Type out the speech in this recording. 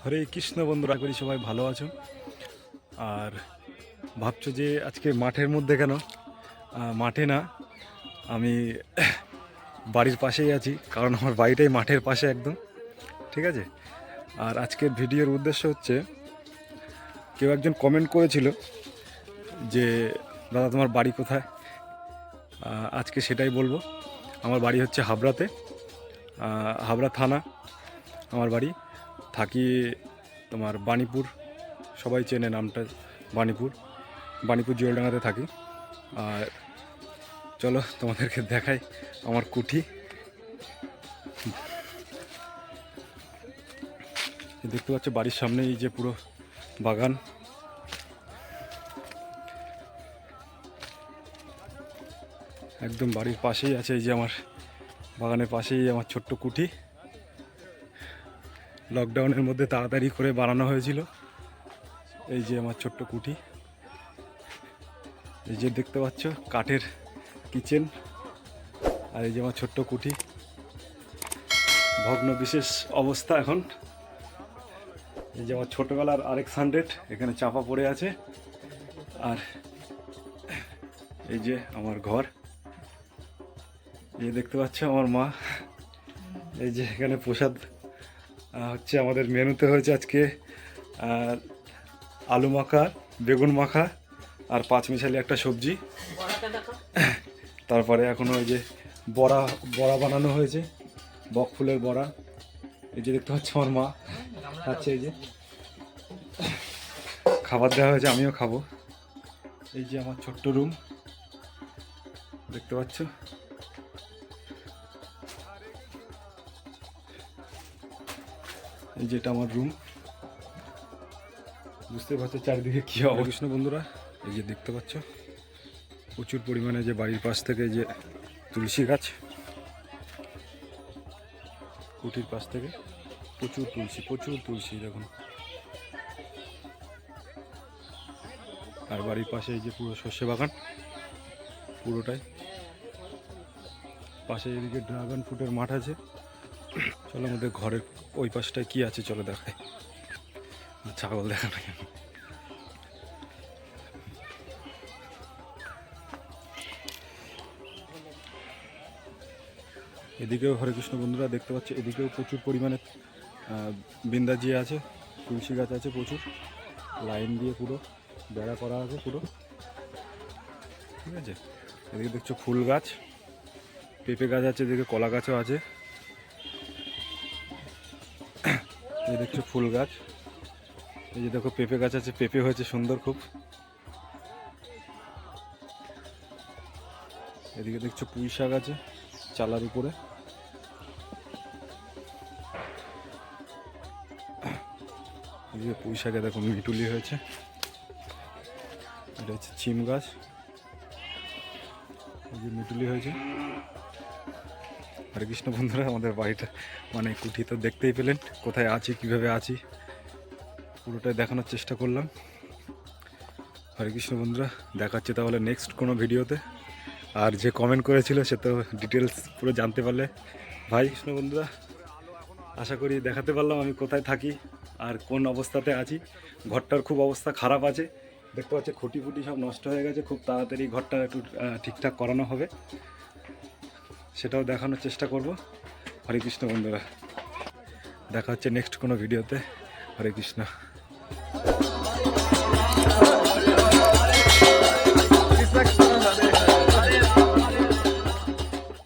হরে কৃষ্ণ বন্ধুরা, করি সবাই ভালো আছো। আর ভাবছো যে আজকে মাঠের মধ্যে কেন? মাঠে না, আমি বাড়ির পাশেই আছি, কারণ আমার বাড়িটাই মাঠের পাশে একদম। ঠিক আছে। আর আজকের ভিডিওর উদ্দেশ্য হচ্ছে, কেউ একজন কমেন্ট করেছিল যে দাদা তোমার বাড়ি কোথায়। আজকে সেটাই বলবো। আমার বাড়ি হচ্ছে হাবড়াতে, হাবড়া থানা আমার বাড়ি। থাকি তোমার বাণীপুর, সবাই চেনে নামটা, বাণীপুর জুয়েলডাঙ্গাতে থাকি। আর চলো তোমাদেরকে দেখাই আমার কুঠি। দেখতে পাচ্ছ বাড়ির সামনেই যে পুরো বাগান। একদম বাড়ির পাশেই আছে এই যে আমার বাগানের পাশেই আমার ছোট্ট কুঠি। লকডাউনের মধ্যে তাড়াতাড়ি করে বানানো হয়েছিল। এই যে আমার ছোট্ট কুঠি, এই যে দেখতে পাচ্ছ কাঠের কিচেন। আর এই যে আমার ছোট্ট কুঠি, ভগ্ন বিশেষ অবস্থা এখন। এই যে আমার ছোটোবেলার RX-100 এখানে চাপা পড়ে আছে। আর এই যে আমার ঘর, এই দেখতে পাচ্ছ আমার মা। এই যে এখানে প্রসাদ হচ্ছে, আমাদের মেনুতে হয়েছে আজকে আলু মাখা, বেগুন মাখা আর পাঁচমিশালি একটা সবজি। তারপরে এখনও ওই যে বড়া বড়া বানানো হয়েছে, বক ফুলের বড়া। এই যে দেখতে পাচ্ছ আমার মা খাচ্ছে, এই যে খাবার দেওয়া হয়েছে, আমিও খাবো। এই যে আমার ছোট্ট রুম দেখতে পাচ্ছ। এই যেটা আমার রুম, বুঝতে পারছো চারিদিকে কী অবস্থা। কৃষ্ণ বন্ধুরা, এই যে দেখতে পাচ্ছ প্রচুর পরিমাণে যে বাড়ির পাশ থেকে যে তুলসী গাছ, কুটির পাশ থেকে প্রচুর তুলসী দেখুন। আর বাড়ির পাশে এই যে পুরো সর্ষে বাগান, পুরোটাই পাশে। এদিকে ড্রাগন ফ্রুটের মাঠ আছে। চলো আমাদের ঘরের ওই পাশটায় কি আছে চলো দেখাই। ছাগল দেখা না কেন? এদিকেও হরে কৃষ্ণ বন্ধুরা দেখতে পাচ্ছি, এদিকেও প্রচুর পরিমাণে বিন্দাজি আছে, তুলসী গাছ আছে প্রচুর, লাইন দিয়ে পুরো বেড়া করা আছে পুরো। ঠিক আছে। এদিকে দেখছো ফুল গাছ, পেঁপে গাছ আছে, এদিকে কলা গাছও আছে। এই দেখছো ফুল গাছ, এই যে দেখো পেঁপে গাছ আছে, পেঁপে হয়েছে সুন্দর খুব। এদিকে দেখছো পুঁই শাক আছে চালার উপরে। এদিকে পুঁই শাকে দেখো মিটুলি হয়েছে। এটা হচ্ছে চিম গাছ, এই যে মিটুলি হয়েছে। হরে কৃষ্ণ বন্ধুরা, আমাদের বাড়িটা মানে কুঠি তো দেখতেই পেলেন, কোথায় আছি কিভাবে আছি পুরোটাই দেখানোর চেষ্টা করলাম। হরে কৃষ্ণ বন্ধুরা, দেখাচ্ছে তাহলে নেক্সট কোনো ভিডিওতে। আর যে কমেন্ট করেছিল সে তো ডিটেলস পুরো জানতে পারলে। ভাই কৃষ্ণ বন্ধুরা, আশা করি দেখাতে পারলাম আমি কোথায় থাকি আর কোন অবস্থাতে আছি। ঘরটার খুব অবস্থা খারাপ আছে, দেখতে পাচ্ছি খুঁটি ফুটি সব নষ্ট হয়ে গেছে। খুব তাড়াতাড়ি ঘরটা একটু ঠিকঠাক করানো হবে, সেটাও দেখানোর চেষ্টা করব। হরে কৃষ্ণ বন্ধুরা, দেখা হচ্ছে নেক্সট কোনো ভিডিওতে। হরে কৃষ্ণ।